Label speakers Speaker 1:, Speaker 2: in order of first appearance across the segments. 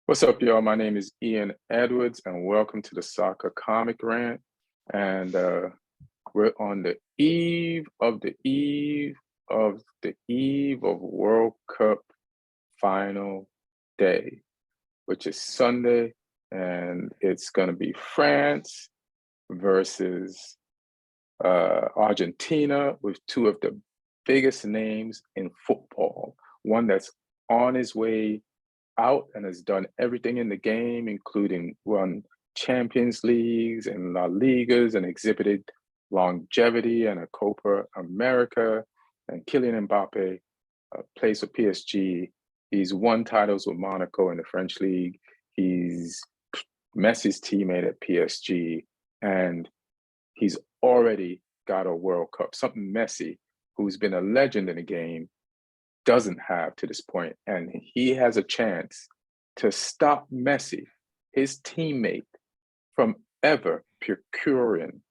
Speaker 1: What's up, y'all? My name is Ian Edwards, and welcome to the Soccer Comic Rant. And we're on the eve of World Cup final day, which is Sunday, and it's going to be France versus Argentina, with two of the biggest names in football. One that's on his way out and has done everything in the game, including won Champions Leagues and La Ligas, and exhibited longevity and a Copa America. And Kylian Mbappe plays for PSG. He's won titles with Monaco in the French league. He's Messi's teammate at PSG, and he's already got a World Cup, something Messi, who's been a legend in the game, doesn't have to this point. And he has a chance to stop Messi, his teammate, from ever procuring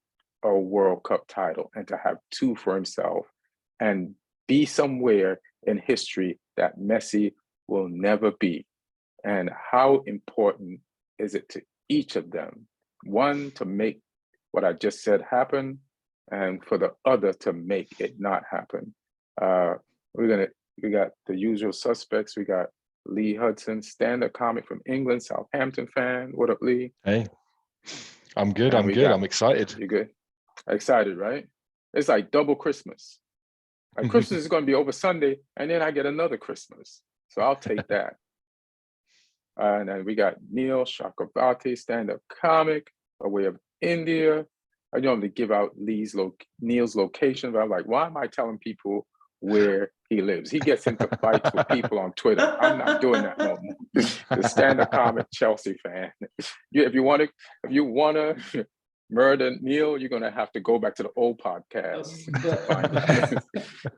Speaker 1: a World Cup title, and to have two for himself and be somewhere in history that Messi will never be. And how important is it to each of them? One, to make what I just said happen, and for the other to make it not happen. We got the usual suspects. We got Lee Hudson, stand-up comic from England, Southampton fan. What up, Lee?
Speaker 2: Hey, I'm good. I'm excited.
Speaker 1: You good? Excited, right? It's like double Christmas. Like Christmas is going to be over Sunday, and then I get another Christmas. So I'll take that. And then we got Neil Chakravarty, stand-up comic, by way of India. I normally give out Neil's location, but I'm like, why am I telling people where he lives? He gets into fights with people on Twitter. I'm not doing that no more. The stand-up comic Chelsea fan. If you want to murder Neil, you're gonna have to go back to the old podcast.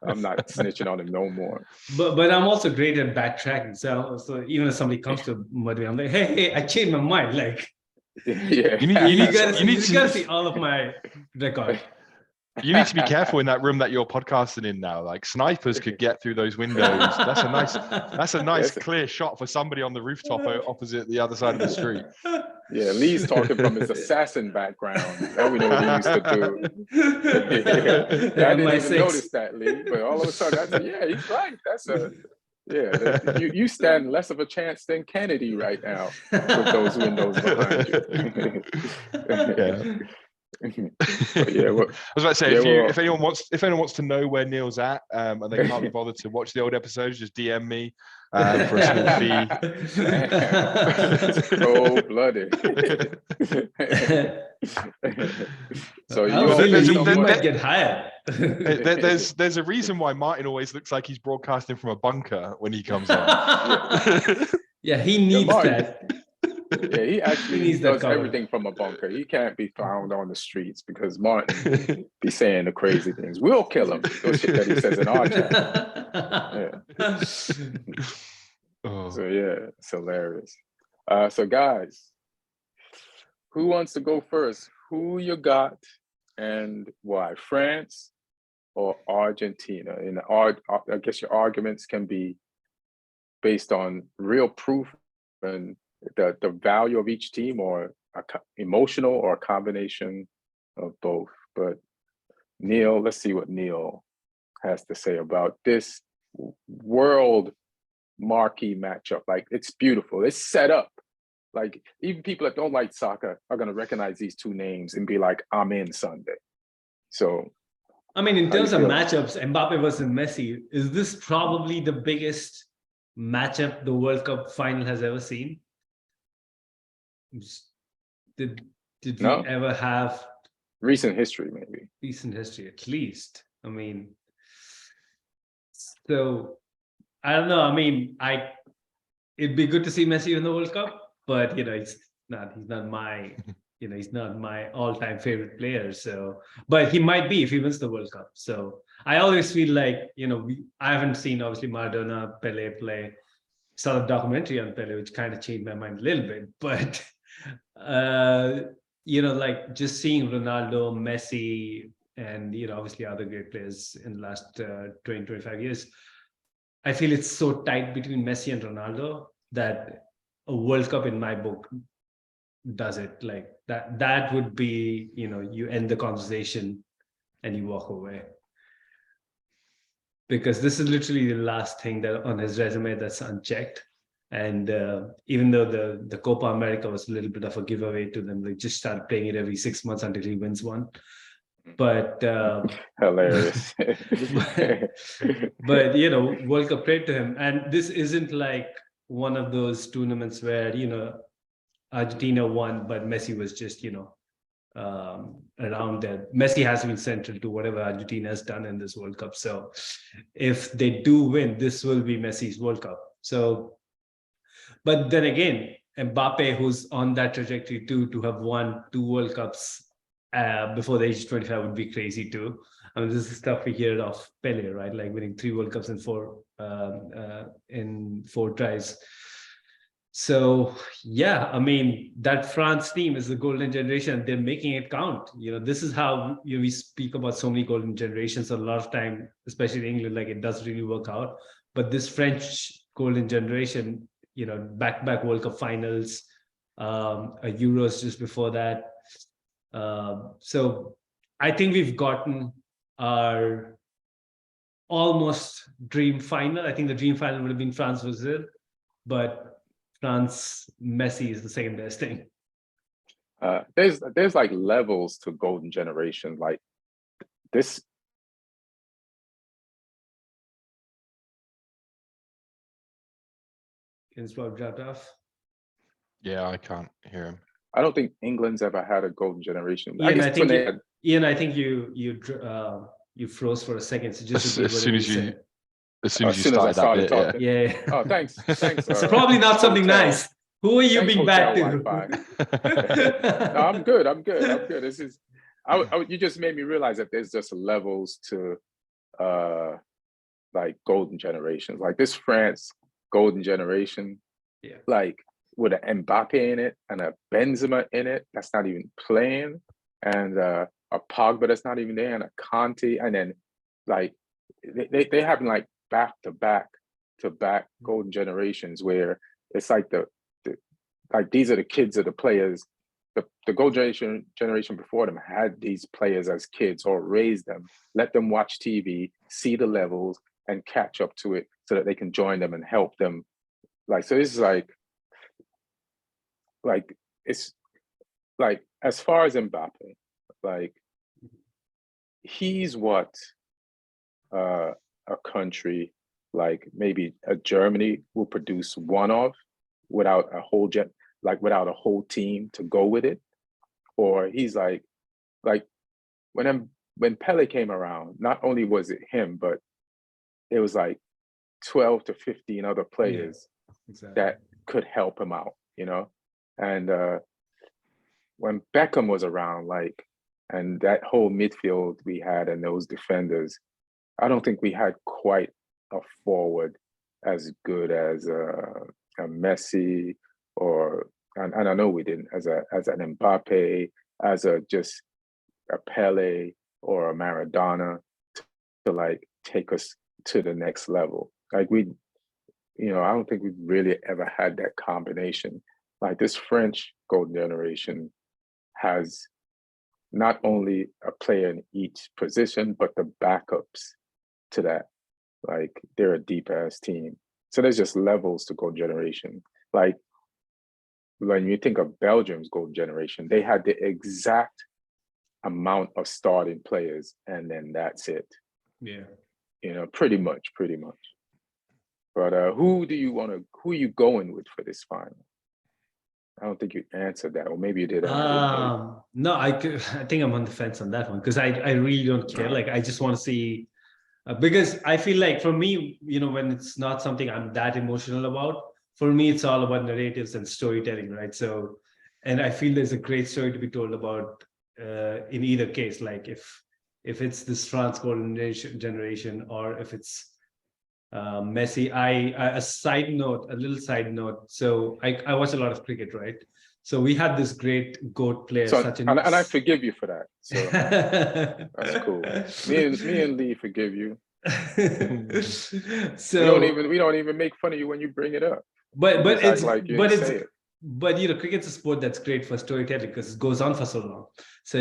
Speaker 1: I'm not snitching on him no more.
Speaker 3: But I'm also great at backtracking. So even if somebody comes to murder me, I'm like, hey, I changed my mind. Like,
Speaker 1: yeah,
Speaker 3: you gotta see all of my record.
Speaker 2: You need to be careful in that room that you're podcasting in now. Like, snipers could get through those windows. That's a nice clear shot for somebody on the rooftop opposite the other side of the street.
Speaker 1: Yeah, Lee's talking from his assassin background. That we know what he used to do. Yeah, I didn't even notice that, Lee. But all of a sudden, I said, yeah, he's right. You stand less of a chance than Kennedy right now with those windows behind you.
Speaker 2: Yeah.
Speaker 1: Yeah, well,
Speaker 2: I was about to say, if anyone wants to know where Neil's at, and they can't be bothered to watch the old episodes, just DM me for a small fee.
Speaker 1: Cold-blooded. So
Speaker 3: you might get hired.
Speaker 2: There's a reason why Martin always looks like he's broadcasting from a bunker when he comes on.
Speaker 3: Yeah, he needs that.
Speaker 1: Yeah, he actually does everything from a bunker. He can't be found on the streets because Martin be saying the crazy things. We'll kill him. Those shit that he says in our chat. Yeah. So yeah, it's hilarious. So guys, who wants to go first? Who you got and why? France or Argentina? And I guess your arguments can be based on real proof and the value of each team, or emotional, or a combination of both. But Neil, let's see what Neil has to say about this world marquee matchup. Like, it's beautiful. It's set up. Like, even people that don't like soccer are going to recognize these two names and be like, I'm in Sunday. So,
Speaker 3: I mean, in terms of matchups, Mbappe versus Messi, is this probably the biggest matchup the World Cup final has ever seen? Did we ever have
Speaker 1: recent history? Maybe
Speaker 3: recent history, at least. I mean, so I don't know. I mean, it'd be good to see Messi in the World Cup, but he's not my he's not my all-time favorite player. So, but he might be if he wins the World Cup. So I always feel like I haven't seen obviously Maradona, Pele play. Saw a documentary on Pele, which kind of changed my mind a little bit, but like just seeing Ronaldo, Messi, and obviously other great players in the last 20-25 years, I feel it's so tight between Messi and Ronaldo that a World Cup in my book does it. Like that would be, you end the conversation and you walk away. Because this is literally the last thing that on his resume that's unchecked. And even though the Copa America was a little bit of a giveaway to them, they just start playing it every 6 months until he wins one. But
Speaker 1: hilarious.
Speaker 3: but World Cup played to him. And this isn't like one of those tournaments where, Argentina won, but Messi was just, around there. Messi has been central to whatever Argentina has done in this World Cup. So if they do win, this will be Messi's World Cup. So, but then again, Mbappe, who's on that trajectory too, to have won 2 World Cups before the age of 25 would be crazy too. I mean, this is stuff we hear of Pele, right? Like winning 3 World Cups in 4 tries. So yeah, I mean, that France team is the golden generation. They're making it count. This is how we speak about so many golden generations. A lot of time, especially in England, like it does really work out. But this French golden generation, back-to-back World Cup finals, Euros just before that. So I think we've gotten our almost dream final. I think the dream final would have been France-Brazil, but France, Messi is the second best thing.
Speaker 1: There's like levels to golden generation. Like this.
Speaker 3: Can Swab dropped off?
Speaker 2: Yeah, I can't hear him.
Speaker 1: I don't think England's ever had a golden generation.
Speaker 3: Ian, I think you froze for a second. So just
Speaker 2: as soon as you
Speaker 1: started
Speaker 2: that
Speaker 1: talking.
Speaker 3: Yeah.
Speaker 1: Oh, thanks.
Speaker 3: It's probably not something nice. Who are you being bad to?
Speaker 1: No, I'm good. This is, you just made me realize that there's just levels to, like golden generations. Like this France golden generation, like with an Mbappe in it and a Benzema in it that's not even playing, and a Pogba that's not even there, and a Conte, and then like they having like back to back golden generations where it's like like these are the kids of the players. The golden generation before them had these players as kids or raised them, let them watch TV, see the levels, and catch up to it so that they can join them and help them. Like, so this is like it's like, as far as Mbappe, like he's what a country like maybe a Germany will produce one of without a whole without a whole team to go with it. Or he's like when Pele came around, not only was it him, but it was like 12 to 15 other players that could help him out, And when Beckham was around, like, and that whole midfield we had and those defenders, I don't think we had quite a forward as good as a Messi and I know we didn't, as an Mbappe, as just a Pele or a Maradona to like take us to the next level. Like I don't think we've really ever had that combination. Like this French golden generation has not only a player in each position, but the backups to that. Like they're a deep ass team. So there's just levels to golden generation. Like when you think of Belgium's golden generation, they had the exact amount of starting players, and then that's it.
Speaker 3: Yeah.
Speaker 1: Pretty much. But who are you going with for this final? I don't think you answered that, or maybe you did.
Speaker 3: No, I think I'm on the fence on that one because I really don't care. Like I just want to see, because I feel like for me, when it's not something I'm that emotional about, for me it's all about narratives and storytelling, right? So, and I feel there's a great story to be told about in either case. Like if it's this France golden generation, or if it's Messi. A little side note. So I watch a lot of cricket, right? So we had this great GOAT player,
Speaker 1: and I forgive you for that. So that's cool. Me and Lee forgive you.
Speaker 3: So
Speaker 1: we don't even make fun of you when you bring it up.
Speaker 3: but
Speaker 1: Just act like you didn't say it.
Speaker 3: But cricket's a sport that's great for storytelling because it goes on for so long. So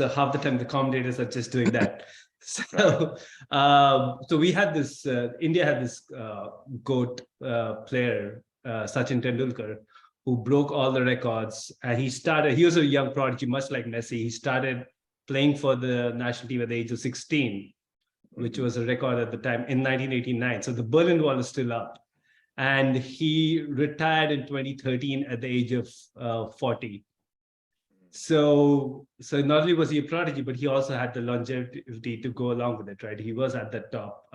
Speaker 3: half the time the commentators are just doing that. So so we had this India had this GOAT player, Sachin Tendulkar, who broke all the records. And he was a young prodigy, much like Messi. He started playing for the national team at the age of 16, which was a record at the time in 1989. So the Berlin Wall is still up. And he retired in 2013 at the age of 40. So not only was he a prodigy, but he also had the longevity to go along with it, right? He was at the top.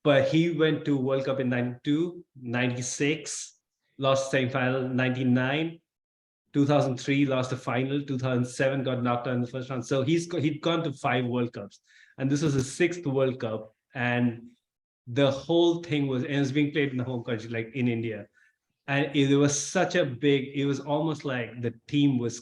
Speaker 3: But he went to World Cup in 92, 96, lost semi-final, 99, 2003, lost the final, 2007, got knocked out in the first round. So he'd gone to 5 World Cups. And this was his 6th World Cup. And the whole thing was, and it was being played in the home country, like in India. And it was it was almost like the team was,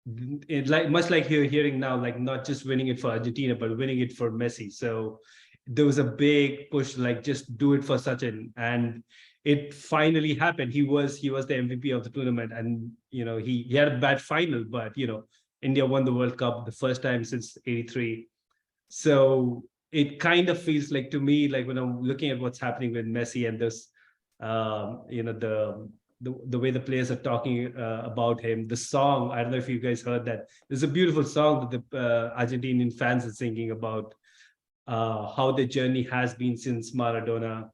Speaker 3: much like you're hearing now, like not just winning it for Argentina, but winning it for Messi. So there was a big push, like just do it for Sachin. And it finally happened. He was the MVP of the tournament. And, he had a bad final, but, India won the World Cup the first time since '83. So it kind of feels like to me, like when I'm looking at what's happening with Messi and this, the way the players are talking about him, the song, I don't know if you guys heard that. There's a beautiful song that the Argentinian fans are singing about how their journey has been since Maradona,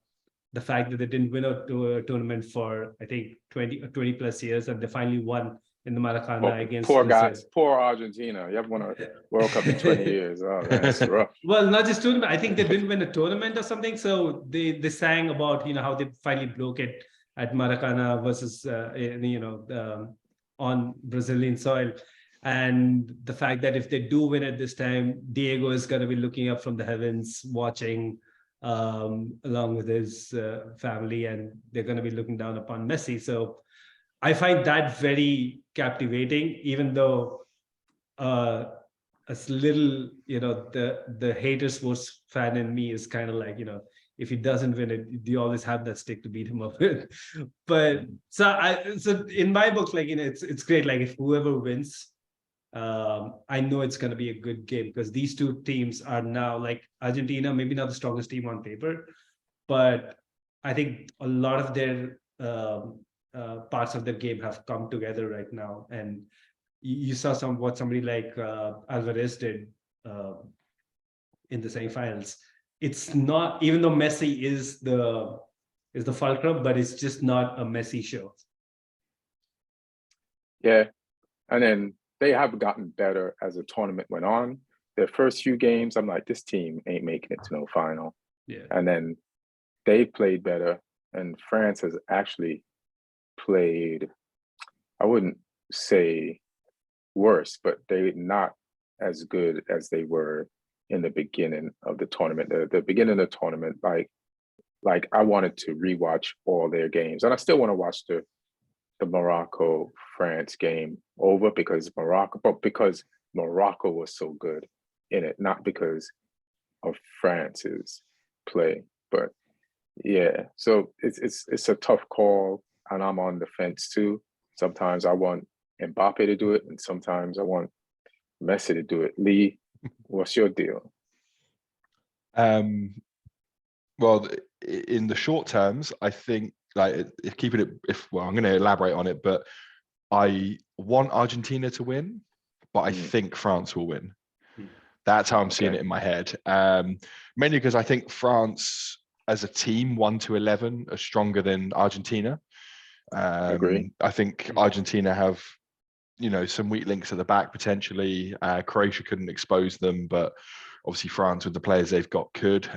Speaker 3: the fact that they didn't win a tournament for, I think, 20 plus years, and they finally won in the Maracana against
Speaker 1: poor
Speaker 3: Brazil.
Speaker 1: guys, poor Argentina. You haven't won a World Cup in 20 years. Oh, that's rough.
Speaker 3: Well, not just tournament. I think they didn't win a tournament or something. So they sang about how they finally broke it at Maracana versus on Brazilian soil, and the fact that if they do win it this time, Diego is going to be looking up from the heavens, watching along with his family, and they're going to be looking down upon Messi. So I find that very captivating, even though a little, the hater sports fan in me is kind of like, if he doesn't win it, you always have that stick to beat him up with. But so in my book, like, it's great. Like if whoever wins, I know it's going to be a good game, because these two teams are now, like, Argentina, maybe not the strongest team on paper, but I think a lot of their parts of their game have come together right now. And you saw what somebody like Alvarez did in the semifinals. It's not, even though Messi is the fulcrum, but it's just not a Messi show.
Speaker 1: Yeah, and then they have gotten better as the tournament went on. Their first few games, I'm like, this team ain't making it to no final.
Speaker 3: Yeah.
Speaker 1: And then they played better, and France has actually played, I wouldn't say worse, but they're not as good as they were in the beginning of the tournament. The beginning of the tournament, like I wanted to rewatch all their games, and I still want to watch the Morocco-France game over because Morocco was so good in it, not because of France's play. But yeah, so it's a tough call, and I'm on the fence too. Sometimes I want Mbappe to do it, and sometimes I want Messi to do it. Lee, what's your deal?
Speaker 2: Well, in the short terms, I think, like, I'm going to elaborate on it, but I want Argentina to win, but I think France will win. That's how I'm seeing it in my head. Mainly because I think France as a team, 1-11, are stronger than Argentina.
Speaker 1: Agree.
Speaker 2: I think Argentina have, some weak links at the back potentially. Croatia couldn't expose them, but obviously France, with the players they've got, could.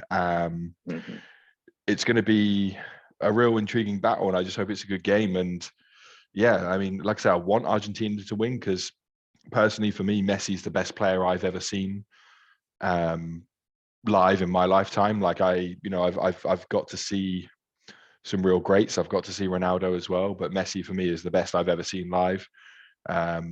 Speaker 2: It's going to be a real intriguing battle, and I just hope it's a good game. And yeah, I mean, like I said, I want Argentina to win because personally, for me, Messi's the best player I've ever seen live in my lifetime. Like I've got to see some real greats. I've got to see Ronaldo as well, but Messi for me is the best I've ever seen live.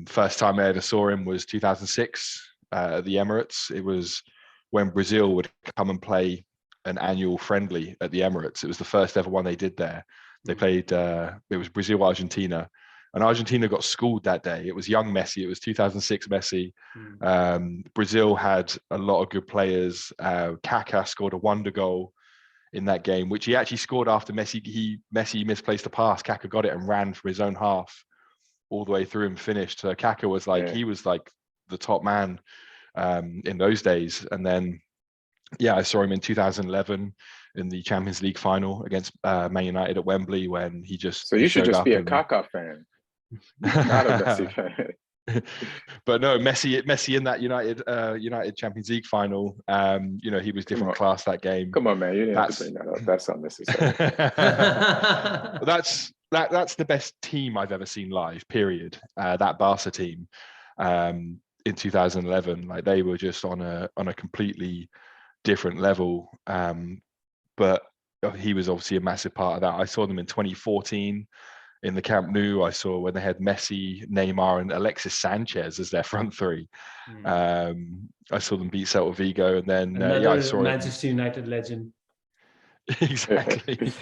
Speaker 2: First time I ever saw him was 2006 at the Emirates. It was when Brazil would come and play an annual friendly at the Emirates. It was the first ever one they did there. They played. It was Brazil Argentina, and Argentina got schooled that day. It was young Messi. It was 2006 Messi. Brazil had a lot of good players. Kaká scored a wonder goal in that game, which he actually scored after Messi misplaced a pass. Kaká got it and ran from his own half all the way through and finished. So Kaká was like, he was like the top man in those days. And then, I saw him in 2011 in the Champions League final against Man United at Wembley when he
Speaker 1: So you should
Speaker 2: showed
Speaker 1: just
Speaker 2: up
Speaker 1: be a Kaká fan, not a Messi fan.
Speaker 2: But no, Messi in that United Champions League final, he was different class that game.
Speaker 1: Come on, man, you didn't have to bring that up. That's unnecessary.
Speaker 2: That's the best team I've ever seen live, period. That Barca team in 2011, like they were just on a completely different level. But he was obviously a massive part of that. I saw them in 2014 in the Camp Nou. I saw when they had Messi, Neymar, and Alexis Sanchez as their front three. I saw them beat Celta Vigo, and then I saw
Speaker 3: Manchester United legend.
Speaker 2: Exactly.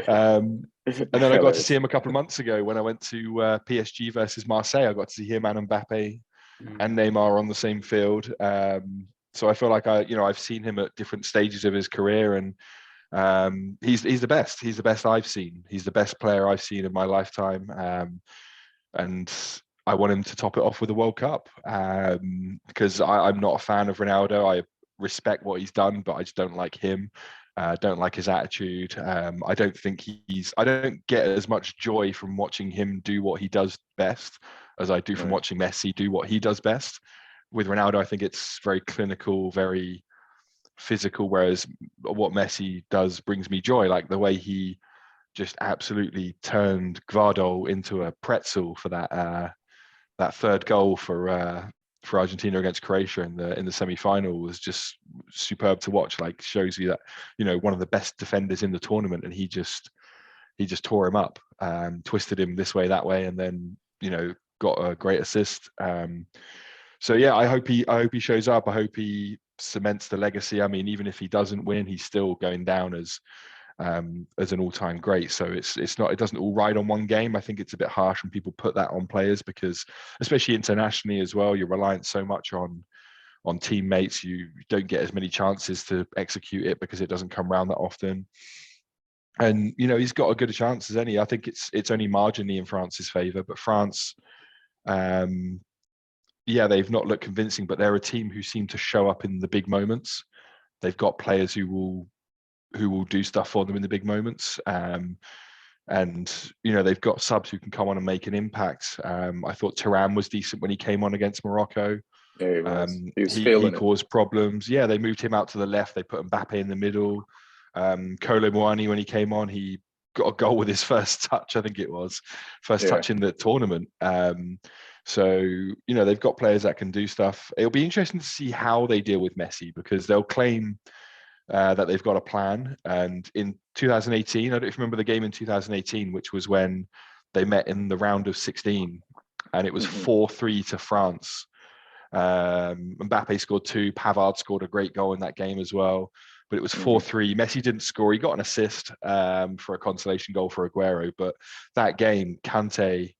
Speaker 2: And then I got to see him a couple of months ago when I went to PSG versus Marseille. I got to see him and Mbappe and Neymar on the same field. So I feel like I've seen him at different stages of his career, and he's the best. He's the best I've seen. He's the best player I've seen in my lifetime. And I want him to top it off with a World Cup because I'm not a fan of Ronaldo. I respect what he's done, but I just don't like him. Don't like his attitude. I don't think I don't get as much joy from watching him do what he does best as I do from watching Messi do what he does best. With Ronaldo, I think it's very clinical, very physical, whereas what Messi does brings me joy, like the way he just absolutely turned Gvardo into a pretzel for that third goal for Argentina against Croatia in the semi-final was just superb to watch. Like, shows you that one of the best defenders in the tournament, and he just tore him up, twisted him this way, that way, and then got a great assist. So yeah, I hope he shows up. I hope he cements the legacy. I mean, even if he doesn't win, he's still going down as an all-time great. So it doesn't all ride on one game. I think it's a bit harsh when people put that on players, because especially internationally as well, you're reliant so much on teammates. You don't get as many chances to execute it because it doesn't come around that often. And he's got a good chance as any. I think it's only marginally in France's favor, but France, they've not looked convincing, but they're a team who seem to show up in the big moments. They've got players who will do stuff for them in the big moments. And they've got subs who can come on and make an impact. I thought Thuram was decent when he came on against Morocco.
Speaker 1: Yeah, he
Speaker 2: caused problems. Yeah, they moved him out to the left. They put Mbappe in the middle. Kolo Muani, when he came on, he got a goal with his first touch. I think it was touch in the tournament. So they've got players that can do stuff. It'll be interesting to see how they deal with Messi, because they'll claim that they've got a plan. And in 2018, I don't know if you remember the game in 2018, which was when they met in the round of 16, and it was 4-3 to France. Mbappe scored 2. Pavard scored a great goal in that game as well. But it was 4-3. Messi didn't score. He got an assist for a consolation goal for Aguero. But that game, Kante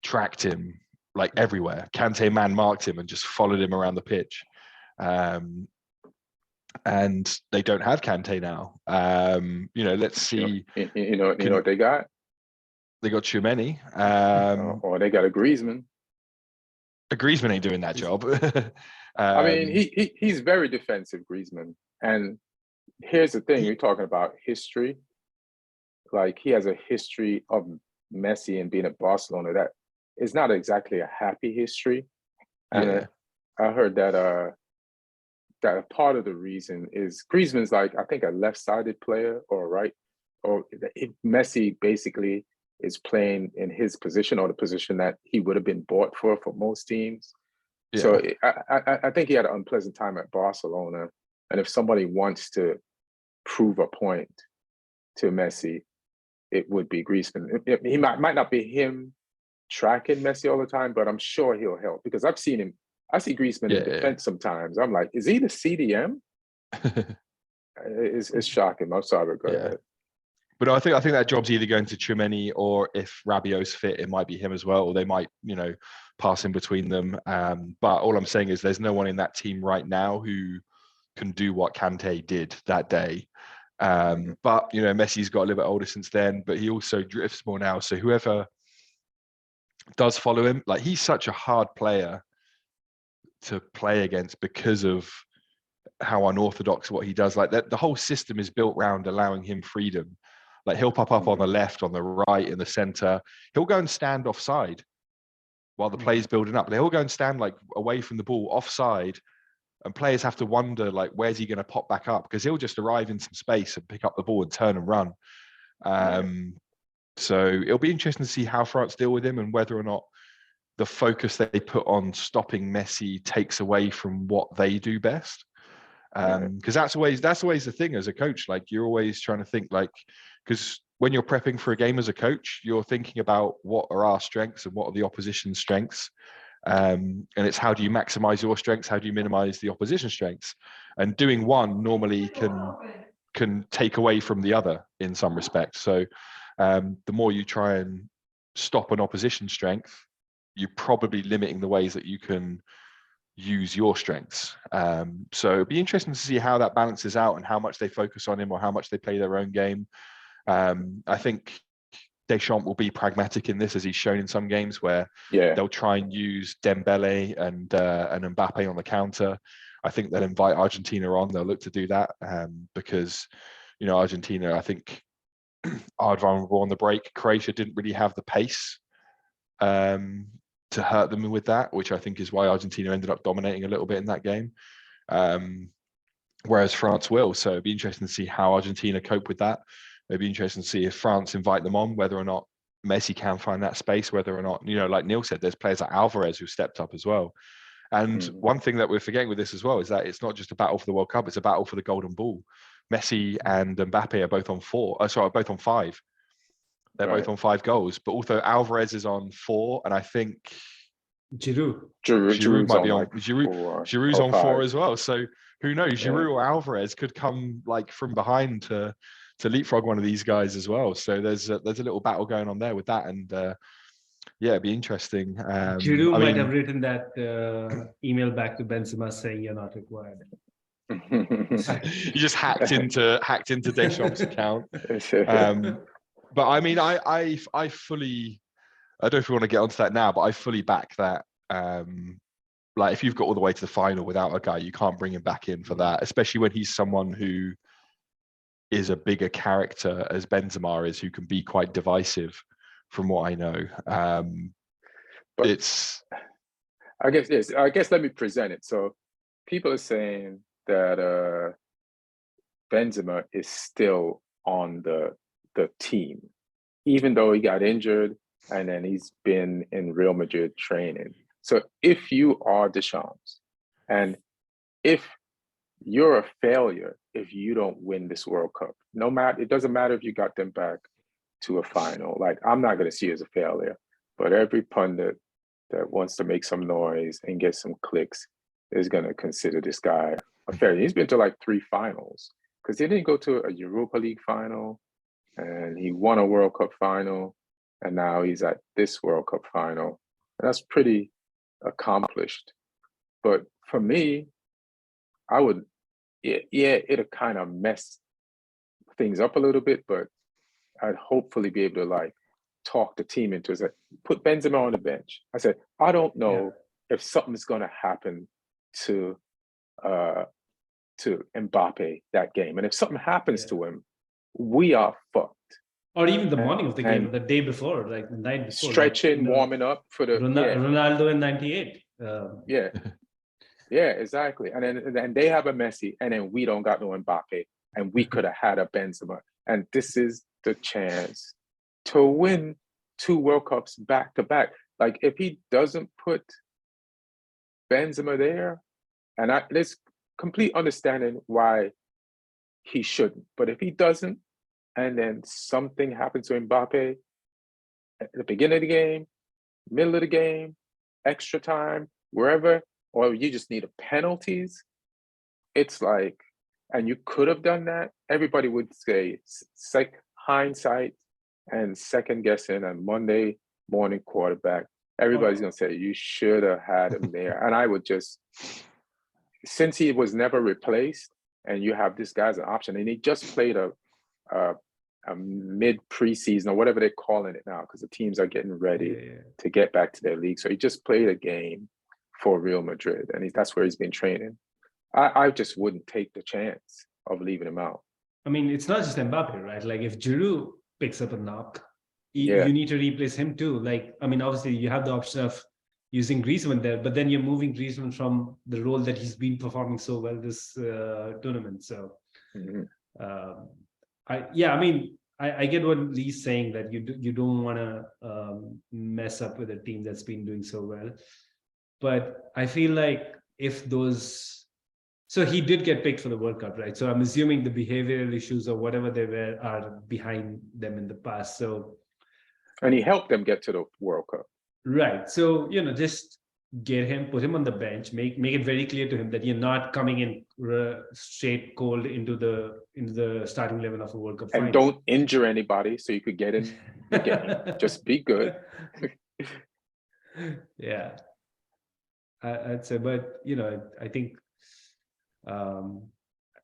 Speaker 2: tracked him like everywhere. Kante man-marked him and just followed him around the pitch. And they don't have Kante now. Let's see.
Speaker 1: You know what they got?
Speaker 2: They got Tchouameni.
Speaker 1: Or they got a Griezmann.
Speaker 2: A Griezmann ain't doing that job.
Speaker 1: I mean, he's very defensive, Griezmann. And here's the thing: you're talking about history. Like, he has a history of Messi and being at Barcelona that is not exactly a happy history. And I heard that that a part of the reason is Griezmann's like, I think, a left-sided player or right, or Messi basically is playing in his position, or the position that he would have been bought for most teams. Yeah. So I think he had an unpleasant time at Barcelona. And if somebody wants to prove a point to Messi, it would be Griezmann. He might not be him tracking Messi all the time, but I'm sure he'll help, because I've seen him. I see Griezmann in defense sometimes. I'm like, is he the CDM? It's shocking. I'm sorry, go ahead.
Speaker 2: But I think that job's either going to Tchouaméni, or if Rabiot's fit, it might be him as well, or they might, pass in between them. But all I'm saying is there's no one in that team right now who can do what Kante did that day. But Messi's got a little bit older since then, but he also drifts more now. So whoever does follow him, like, he's such a hard player to play against because of how unorthodox what he does. Like, that the whole system is built around allowing him freedom. Like, he'll pop up on the left, on the right, in the center. He'll go and stand offside while the play's building up. He'll go and stand like away from the ball, offside, and players have to wonder, like, where's he going to pop back up? Because he'll just arrive in some space and pick up the ball and turn and run. So it'll be interesting to see how France deal with him, and whether or not the focus they put on stopping Messi takes away from what they do best. Because that's always the thing as a coach. Like, you're always trying to think, like, because when you're prepping for a game as a coach, you're thinking about what are our strengths and what are the opposition's strengths. And it's how do you maximize your strengths? How do you minimize the opposition's strengths? And doing one normally can take away from the other in some respects. So the more you try and stop an opposition strength, you're probably limiting the ways that you can use your strengths. So it'd be interesting to see how that balances out, and how much they focus on him or how much they play their own game. I think Deschamps will be pragmatic in this, as he's shown in some games, where they'll try and use Dembele and Mbappe on the counter. I think they'll invite Argentina on. They'll look to do that because, Argentina, I think, are vulnerable on the break. Croatia didn't really have the pace to hurt them with that, which I think is why Argentina ended up dominating a little bit in that game. Whereas France will. So it'd be interesting to see how Argentina cope with that. It'd be interesting to see if France invite them on, whether or not Messi can find that space, whether or not, like Neil said, there's players like Alvarez who stepped up as well. And one thing that we're forgetting with this as well is that it's not just a battle for the World Cup, it's a battle for the Golden Ball. Messi and Mbappe are both on both on 5. They're both on 5 goals, but also Alvarez is on 4, and I think Giroud might be on Giroud's on 4 as well. So who knows? Giroud or Alvarez could come like from behind to leapfrog one of these guys as well. So there's a little battle going on there with that, and it'd be interesting.
Speaker 3: Giroud might have written that email back to Benzema saying you're not required.
Speaker 2: You just hacked into Deschamps' account. But I mean, I fully, I don't know if we want to get onto that now, but I fully back that. Like, if you've got all the way to the final without a guy, you can't bring him back in for that, especially when he's someone who is a bigger character as Benzema is, who can be quite divisive, from what I know. But
Speaker 1: I guess let me present it. So people are saying that Benzema is still on the team, even though he got injured and then he's been in Real Madrid training. So if you are Deschamps, and if you're a failure if you don't win this World Cup, it doesn't matter if you got them back to a final. Like, I'm not going to see it as a failure, but every pundit that wants to make some noise and get some clicks is going to consider this guy a failure. He's been to like 3 finals, because he didn't go to a Europa League final, and he won a World Cup final, and now he's at this World Cup final. And that's pretty accomplished. But for me, it'll kind of mess things up a little bit, but I'd hopefully be able to like talk the team into it. Put Benzema on the bench. I said, I don't know if something's going to happen to Mbappe that game. And if something happens to him, we are fucked.
Speaker 3: Or even the morning of the game, the day before, like the night before.
Speaker 1: Stretching, warming up for the...
Speaker 3: Ronaldo in 98.
Speaker 1: Yeah, exactly. And then they have a Messi, and then we don't got no Mbappe, and we could have had a Benzema. And this is the chance to win 2 World Cups back to back. Like, if he doesn't put Benzema there, and there's complete understanding why he shouldn't, but if he doesn't, and then something happens to Mbappe at the beginning of the game, middle of the game, extra time, wherever, or you just need penalties, it's like, and you could have done that, everybody would say hindsight and second guessing and Monday morning quarterback. Everybody's going to say you should have had him there. And I would just, since he was never replaced and you have this guy as an option, and he just played a mid preseason or whatever they're calling it now, because the teams are getting ready to get back to their league. So he just played a game for Real Madrid, and that's where he's been training. I just wouldn't take the chance of leaving him out.
Speaker 3: I mean, it's not just Mbappe, right? Like if Giroud picks up a knock, you need to replace him too. Like, I mean, obviously you have the option of using Griezmann there, but then you're moving Griezmann from the role that he's been performing so well this tournament. So, I mean, I get what Lee's saying, that you don't want to mess up with a team that's been doing so well. But I feel like if those, so he did get picked for the World Cup, right? So I'm assuming the behavioral issues or whatever they were are behind them in the past. So,
Speaker 1: and he helped them get to the World Cup.
Speaker 3: Right. So, just get him, put him on the bench, make it very clear to him that you're not coming in straight cold into the starting 11 of a World Cup final.
Speaker 1: And don't injure anybody so you could get in the game. Just be good.
Speaker 3: Yeah. I'd say, but I think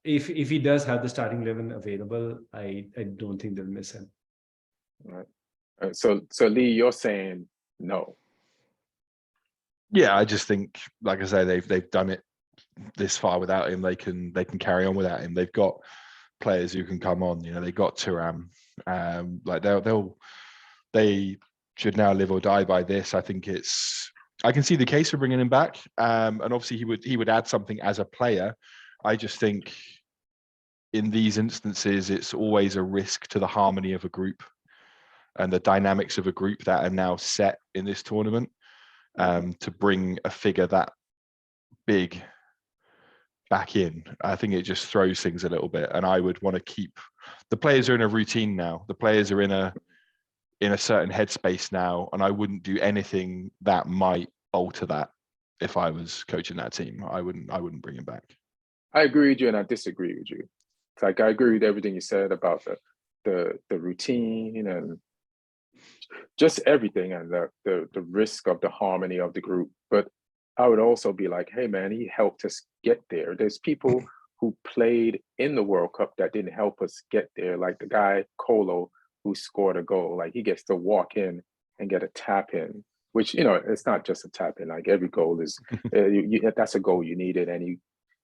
Speaker 3: if he does have the starting 11 available, I don't think they'll miss him.
Speaker 1: All right. So Lee, you're saying no.
Speaker 2: Yeah, I just think, like I say, they've done it this far without him. They can carry on without him. They've got players who can come on. They got Thuram. Like they should now live or die by this. I think I can see the case for bringing him back, and obviously he would add something as a player. I just think in these instances, it's always a risk to the harmony of a group and the dynamics of a group that are now set in this tournament. To bring a figure that big back in, I think it just throws things a little bit. And I would want to keep the players are in a routine now. The players are in a certain headspace now, and I wouldn't do anything that might alter that. If I was coaching that team, I wouldn't bring him back.
Speaker 1: I agree with you, and I disagree with you. It's like I agree with everything you said about the routine and just everything, and the risk of the harmony of the group. But I would also be like, hey man, he helped us get there. There's people who played in the World Cup that didn't help us get there, like the guy Colo who scored a goal. Like he gets to walk in and get a tap in, which it's not just a tap in. Like every goal is that's a goal you needed, and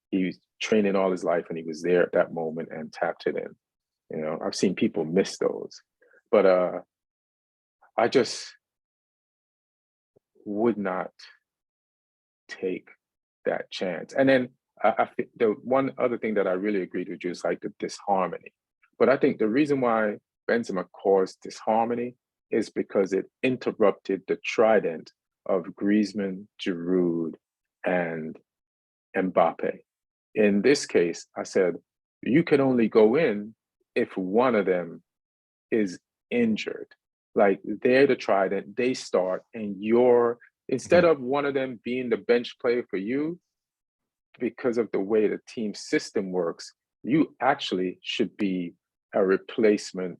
Speaker 1: he was training all his life and he was there at that moment and tapped it in. I've seen people miss those, but I just would not take that chance. And then I think the one other thing that I really agreed with you is like the disharmony. But I think the reason why Benzema caused disharmony is because it interrupted the trident of Griezmann, Giroud, and Mbappe. In this case, I said, you can only go in if one of them is injured. Like they're the trident, they start, and instead of one of them being the bench player for you, because of the way the team system works, you actually should be a replacement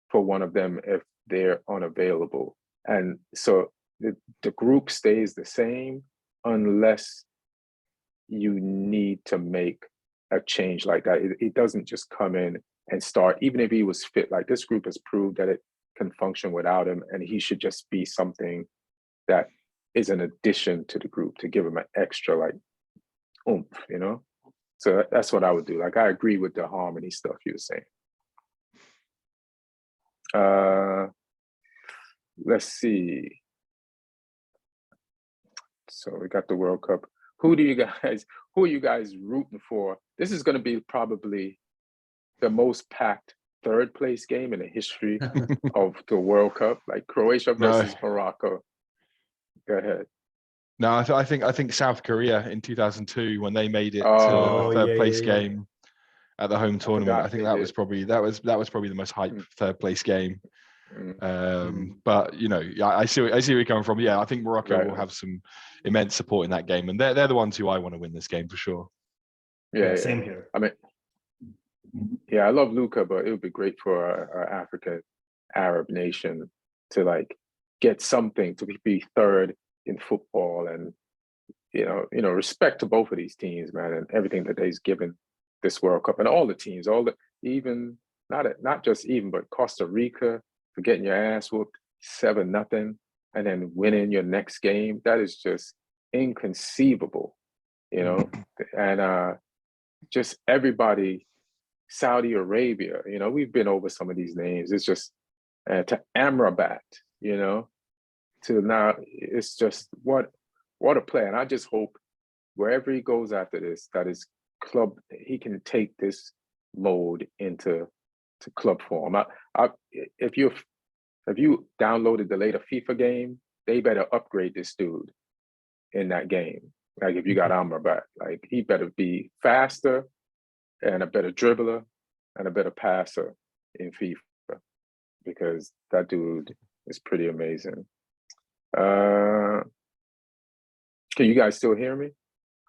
Speaker 1: for one of them if they're unavailable. And so the group stays the same unless you need to make a change like that. It doesn't just come in and start, even if he was fit. Like this group has proved that it can function without him, and he should just be something that is an addition to the group to give him an extra like oomph, So that's what I would do. Like I agree with the harmony stuff you were saying. Let's see. So we got the World Cup. Who are you guys rooting for? This is going to be probably the most packed third place game in the history of the World Cup, like Croatia versus Morocco. Go ahead.
Speaker 2: No, I think South Korea in 2002 when they made it to the third place game at the home tournament. I think that was probably the most hype third place game. But I see where you're coming from. Yeah, I think Morocco will have some immense support in that game, and they're the ones who I want to win this game for sure.
Speaker 3: Yeah, same here.
Speaker 1: I mean, Yeah, I love Luca, but it would be great for our African Arab nation to like get something to be third in football, and respect to both of these teams, man, and everything that they've given this World Cup, and all the teams, even not just even, but Costa Rica for getting your ass whooped 7-0, and then winning your next game. That is just inconceivable, and just everybody. Saudi Arabia, we've been over some of these names. It's just to Amrabat, to now. It's just what a player. And I just hope wherever he goes after this, that his club, he can take this mode into club form. If you downloaded the later FIFA game, they better upgrade this dude in that game. Like if you got Amrabat, like he better be faster and a better dribbler and a better passer in FIFA, because that dude is pretty amazing. Can you guys still hear me?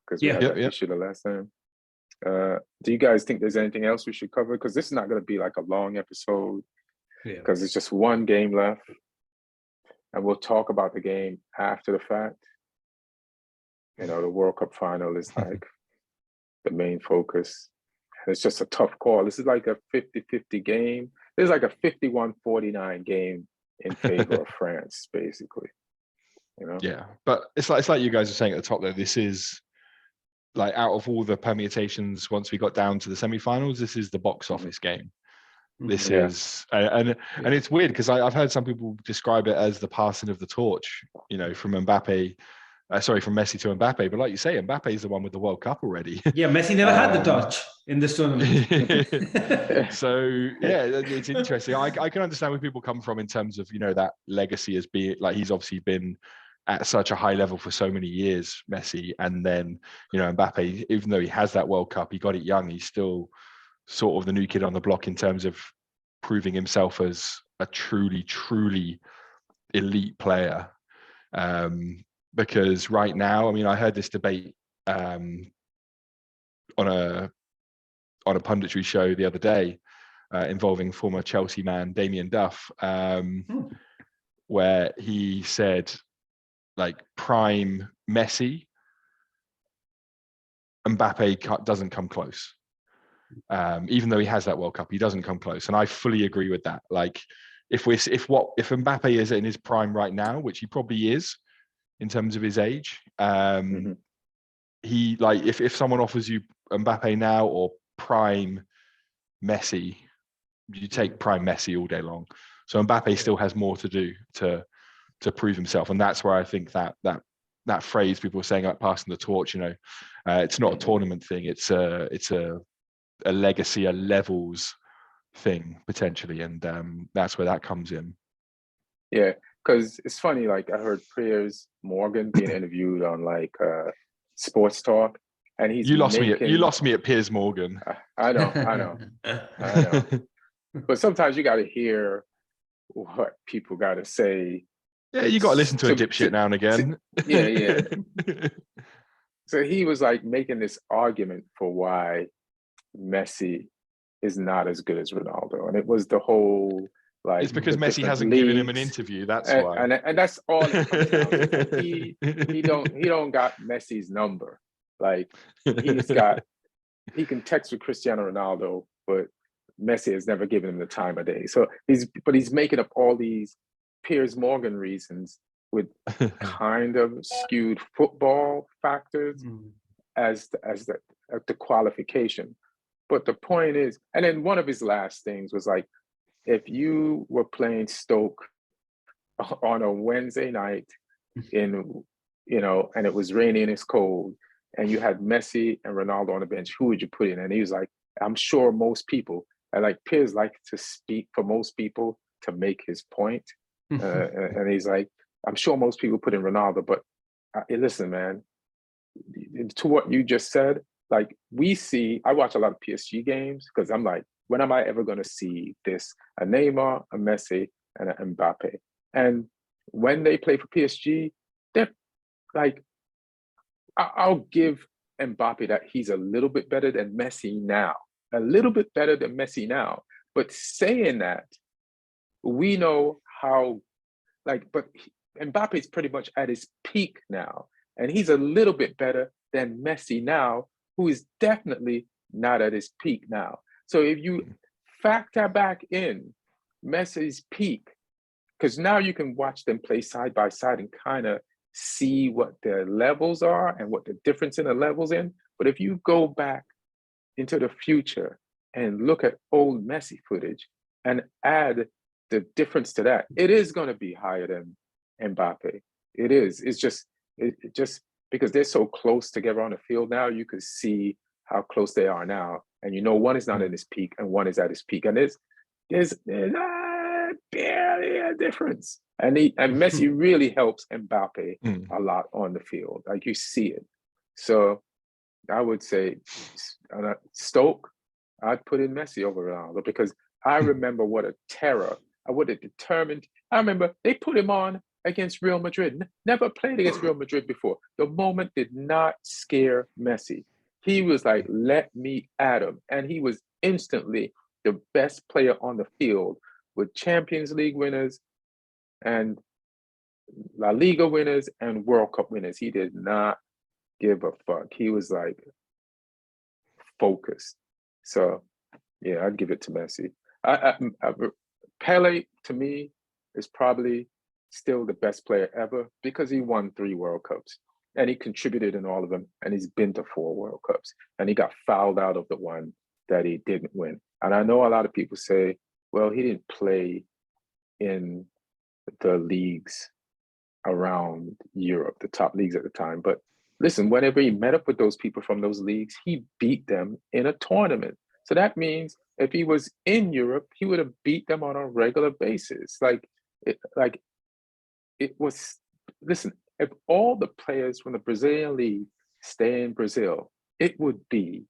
Speaker 1: Because we had that issue the last time. Do you guys think there's anything else we should cover? Because this is not going to be like a long episode, because it's just one game left, and we'll talk about the game after the fact. The World Cup final is like the main focus. It's just a tough call. This is like a 50-50 game. There's like a 51-49 game in favor of France, basically.
Speaker 2: Yeah, but it's like you guys are saying at the top though. This is like, out of all the permutations, once we got down to the semi-finals, this is the box office game. This is, and it's weird because I've heard some people describe it as the passing of the torch, from Mbappe. From Messi to Mbappe, but like you say, Mbappe is the one with the World Cup already.
Speaker 3: Yeah, Messi never had the touch in this tournament.
Speaker 2: So yeah, it's interesting. I can understand where people come from in terms of that legacy as being like, he's obviously been at such a high level for so many years, Messi, and then Mbappe, even though he has that World Cup, he got it young. He's still sort of the new kid on the block in terms of proving himself as a truly elite player. Because right now, I mean, I heard this debate on a punditry show the other day involving former Chelsea man Damien Duff, where he said, like, prime Messi, Mbappe doesn't come close. Even though he has that World Cup, he doesn't come close, and I fully agree with that. Like, if Mbappe is in his prime right now, which he probably is, in terms of his age, he, like, if someone offers you Mbappe now or prime Messi, you take prime Messi all day long. So Mbappe still has more to do to prove himself, and that's where I think that phrase people were saying, like, passing the torch, it's not a tournament thing, it's a legacy, a levels thing potentially, and that's where that comes in.
Speaker 1: Yeah, because it's funny, like, I heard Piers Morgan being interviewed on like Sports Talk, and
Speaker 2: you lost me at Piers Morgan.
Speaker 1: I know. But sometimes you got to hear what people got to say.
Speaker 2: Yeah, you got to listen to a dipshit now and again.
Speaker 1: Yeah. So he was like making this argument for why Messi is not as good as Ronaldo, and it was the whole, like,
Speaker 2: it's because Messi hasn't given him an interview. That's why,
Speaker 1: and that's all it comes down to. Like, he don't got Messi's number. Like, he can text with Cristiano Ronaldo, but Messi has never given him the time of day. So he's making up all these Piers Morgan reasons with kind of skewed football factors as the qualification. But the point is, and then one of his last things was like, if you were playing Stoke on a Wednesday night and it was rainy and it's cold, and you had Messi and Ronaldo on the bench, who would you put in? And he was like, I'm sure most people, and like, Piers like to speak for most people to make his point. And he's like, I'm sure most people put in Ronaldo, but listen, man, to what you just said, like, I watch a lot of PSG games because I'm like, when am I ever going to see this? A Neymar, a Messi, and an Mbappe. And when they play for PSG, they're like, I'll give Mbappe that he's a little bit better than Messi now. a little bit better than Messi now. But saying that, we know how, but Mbappe is pretty much at his peak now. And he's a little bit better than Messi now, who is definitely not at his peak now. So if you factor back in Messi's peak, because now you can watch them play side by side and kind of see what their levels are and what the difference in the levels in. But if you go back into the future and look at old Messi footage and add the difference to that, it is going to be higher than Mbappe. It is. It's just because they're so close together on the field now, you can see how close they are now, and one is not in his peak and one is at his peak, and there's barely a difference. And Messi really helps Mbappe a lot on the field, like you see it. So I would say Stoke, I'd put in Messi over Ronaldo, because I remember what a terror, what a determined. I remember they put him on against Real Madrid. Never played against Real Madrid before. The moment did not scare Messi. He was like, let me at him. And he was instantly the best player on the field, with Champions League winners and La Liga winners and World Cup winners. He did not give a fuck. He was like focused. So yeah, I'd give it to Messi. Pele, to me, is probably still the best player ever, because he won 3 World Cups and he contributed in all of them, and he's been to 4 World Cups, and he got fouled out of the one that he didn't win. And I know a lot of people say, well, he didn't play in the leagues around Europe, the top leagues at the time. But listen, whenever he met up with those people from those leagues, he beat them in a tournament. So that means if he was in Europe, he would have beat them on a regular basis. Listen, if all the players from the Brazilian league stay in Brazil, it would be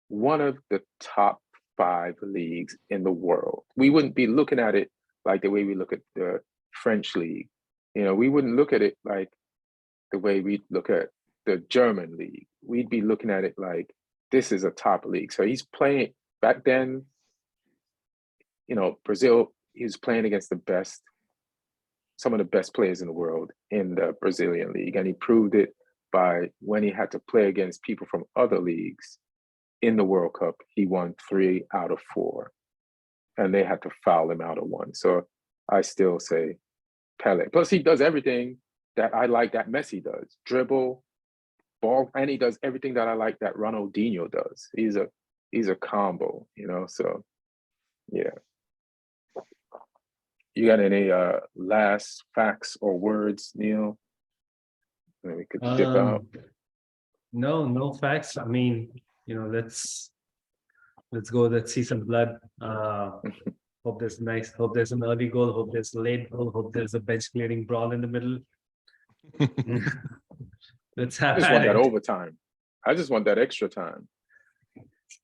Speaker 1: one of the top 5 leagues in the world. We wouldn't be looking at it like the way we look at the French league. We wouldn't look at it like the way we look at the German league. We'd be looking at it like this is a top league. So he's playing back then, Brazil, he was playing against some of the best players in the world in the Brazilian league. And he proved it by when he had to play against people from other leagues in the World Cup, he won 3 out of 4. And they had to foul him out of 1. So I still say Pele. Plus, he does everything that I like that Messi does. Dribble, ball, and he does everything that I like that Ronaldinho does. He's a combo, so yeah. You got any last facts or words, Neil? That we could dip out?
Speaker 3: No facts. I mean, let's go. Let's see some blood. Hope there's an early goal. Hope there's a late goal. Hope there's a bench clearing brawl in the middle. Let's have
Speaker 1: I just want that overtime. I just want that extra time.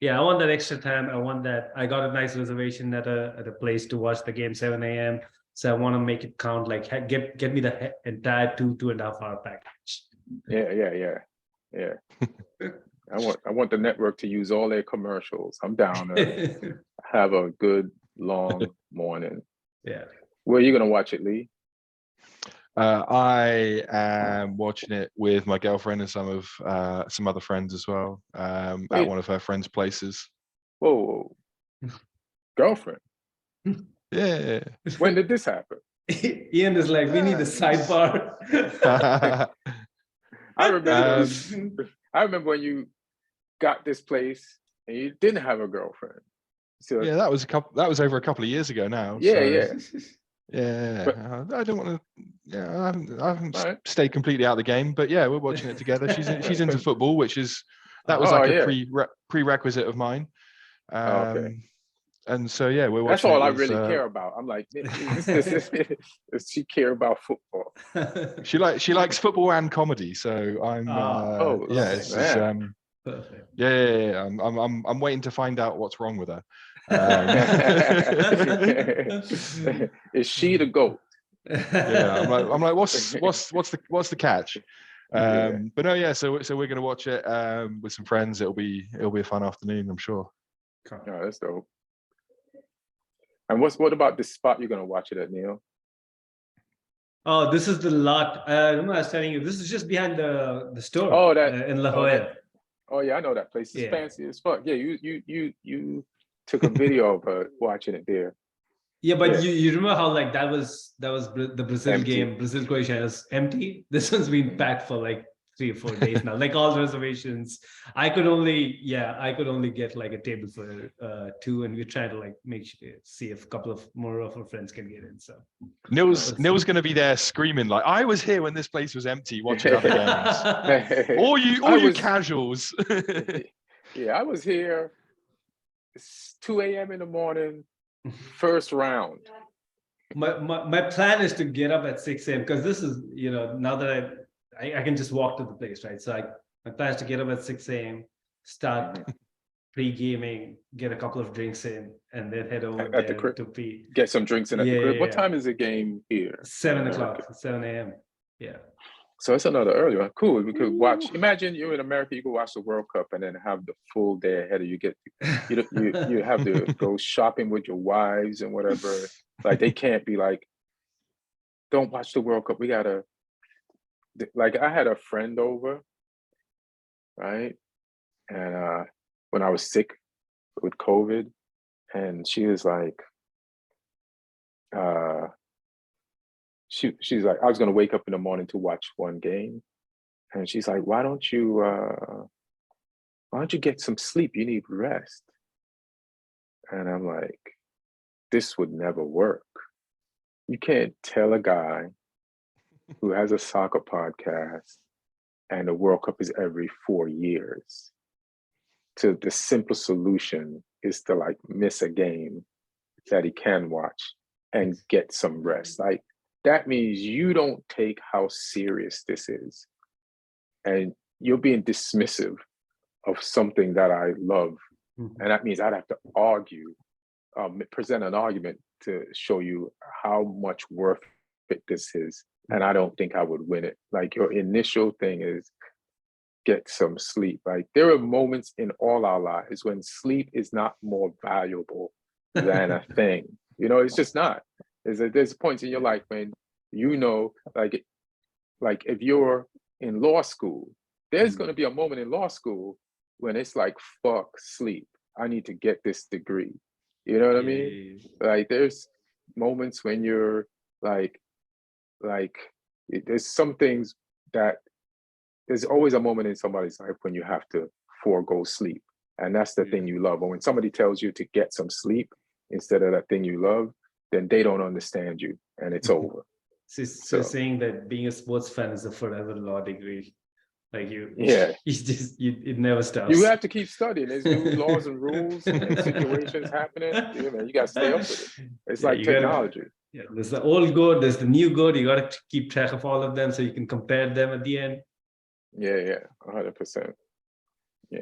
Speaker 3: Yeah, I want that extra time. I want that. I got a nice reservation at a place to watch the game, 7 a.m. So I want to make it count. Like, get me the entire 2.5 hour package.
Speaker 1: Yeah. I want the network to use all their commercials. I'm down to have a good long morning.
Speaker 3: Yeah.
Speaker 1: Where are you gonna watch it, Lee?
Speaker 2: I am watching it with my girlfriend and some other friends as well, at one of her friends' places.
Speaker 1: Whoa. Girlfriend?
Speaker 2: Yeah.
Speaker 1: When did this happen?
Speaker 3: Ian is like, we need a sidebar.
Speaker 1: I remember when you got this place and you didn't have a girlfriend. So
Speaker 2: yeah, that was over a couple of years ago now.
Speaker 1: Yeah.
Speaker 2: But, I don't want to. Yeah, I haven't
Speaker 1: right.
Speaker 2: stayed completely out of the game, but yeah, we're watching it together. She's into football, which was a prerequisite of mine.
Speaker 1: Okay.
Speaker 2: And so yeah, we're watching.
Speaker 1: That's all I really care about. I'm like, does she care about football?
Speaker 2: She likes football and comedy. So I'm.
Speaker 3: Perfect.
Speaker 2: Yeah. I'm waiting to find out what's wrong with her.
Speaker 1: Is she the GOAT?
Speaker 2: Yeah, I'm like, what's the catch? But no, yeah. So we're gonna watch it with some friends. It'll be a fun afternoon, I'm sure.
Speaker 1: Oh, that's dope. And what about the spot you're gonna watch it at, Neil?
Speaker 3: Oh, this is the lot. Remember I was telling you, this is just behind the store.
Speaker 1: Oh, that
Speaker 3: in La Jolla.
Speaker 1: Oh yeah, I know that place. It's
Speaker 3: Yeah.
Speaker 1: fancy as fuck. Yeah, you took a video of watching it there.
Speaker 3: Yeah, but
Speaker 1: Yeah.
Speaker 3: you remember how like that was the Brazil
Speaker 1: Empty.
Speaker 3: game, Brazil Croatia was empty. This one's been packed for like 3 or 4 days now. Like all reservations. I could only get like a table for 2, and we're trying to like see if a couple of more of our friends can get in. So
Speaker 2: Neil's going to be there screaming like, "I was here when this place was empty, watching other games." All you casuals.
Speaker 1: Yeah, I was here. It's 2 a.m. in the morning, first round.
Speaker 3: My plan is to get up at 6 a.m. because this is, now that I can just walk to the place, right? So my plan is to get up at 6 a.m., start pre-gaming, get a couple of drinks in, and then head over
Speaker 1: At the
Speaker 3: there
Speaker 1: crib.
Speaker 3: to pee.
Speaker 1: Get some drinks in at the crib.
Speaker 3: Yeah,
Speaker 1: What time is the game here?
Speaker 3: 7 o'clock, 7 a.m. Yeah.
Speaker 1: So it's another early one. Cool. We could watch. Imagine you're in America. You could watch the World Cup and then have the full day ahead of you. You have to go shopping with your wives and whatever. Like they can't be like, don't watch the World Cup. We gotta. Like I had a friend over, right? And when I was sick with COVID, and she was like, she's like, I was gonna wake up in the morning to watch one game. And she's like, why don't you get some sleep? You need rest. And I'm like, this would never work. You can't tell a guy who has a soccer podcast and the World Cup is every 4 years. To the simple solution is to like miss a game that he can watch and get some rest. Like that means you don't take how serious this is. And you're being dismissive of something that I love. And that means I'd have to argue, present an argument to show you how much worth it this is. And I don't think I would win it. Like your initial thing is get some sleep. Like there are moments in all our lives when sleep is not more valuable than a thing. It's just not. There's points in your life when like if you're in law school, there's going to be a moment in law school when it's like, fuck sleep. I need to get this degree. You know what I mean? Like there's moments when you're like there's some things that there's always a moment in somebody's life when you have to forego sleep. And that's the thing you love. But when somebody tells you to get some sleep instead of that thing you love, then they don't understand you and it's over.
Speaker 3: So saying that being a sports fan is a forever law degree. Like it never stops.
Speaker 1: You have to keep studying. There's new laws and rules and situations happening. You got to stay up with it. It's like technology.
Speaker 3: There's the old goat, there's the new goat. You got to keep track of all of them so you can compare them at the end.
Speaker 1: Yeah, 100%. Yeah.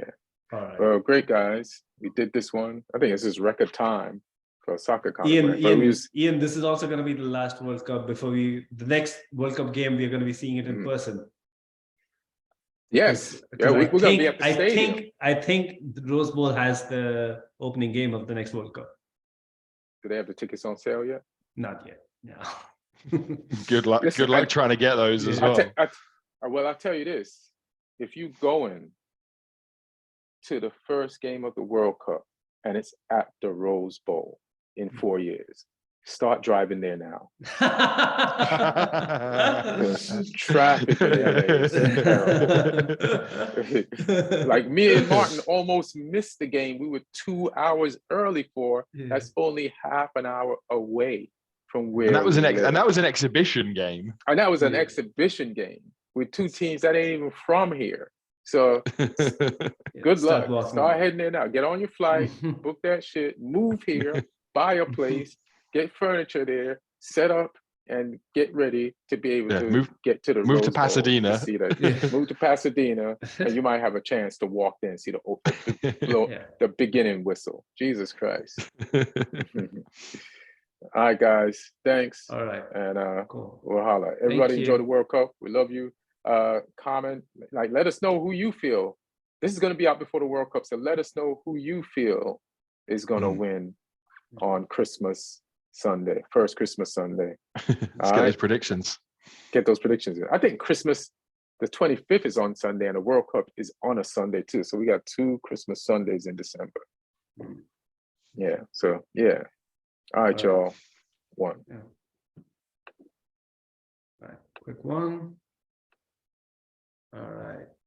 Speaker 3: All right.
Speaker 1: Well, great guys. We did this one. I think this is record time for a soccer
Speaker 3: Ian, this is also going to be the last World Cup before the next World Cup game. We're going to be seeing it in person.
Speaker 1: Yes. We're going to be at the stadium.
Speaker 3: I think the Rose Bowl has the opening game of the next World Cup.
Speaker 1: Do they have the tickets on sale yet?
Speaker 3: Not yet. No.
Speaker 2: Good luck. Good luck trying to get those as well.
Speaker 1: Well, I'll tell you this. If you go in to the first game of the World Cup and it's at the Rose Bowl in 4 years, start driving there now. Traffic in LA is terrible. Like me and Martin almost missed the game we were 2 hours early for. That's only half an hour away from where
Speaker 2: and that was an exhibition game.
Speaker 1: And that was an exhibition game with two teams that ain't even from here. So good luck. Start heading there now. Get on your flight, book that shit, move here, buy a place, get furniture there, set up, and get ready to be able to get to the
Speaker 2: move to Pasadena.
Speaker 1: Move to Pasadena, and you might have a chance to walk there and see the beginning whistle. Jesus Christ. All right, guys. Thanks.
Speaker 3: All right.
Speaker 1: And
Speaker 3: cool.
Speaker 1: We'll holler. Everybody enjoy the World Cup. We love you. Comment, like, let us know who you feel. This is going to be out before the World Cup, so let us know who you feel is gonna win on Christmas Sunday, first Christmas Sunday.
Speaker 2: Let's get those predictions.
Speaker 1: Get those predictions in. I think Christmas, the 25th is on Sunday, and the World Cup is on a Sunday too. So we got 2 Christmas Sundays in December. Yeah. So yeah. All right, y'all. 1.
Speaker 3: Yeah. All right, quick one. All right.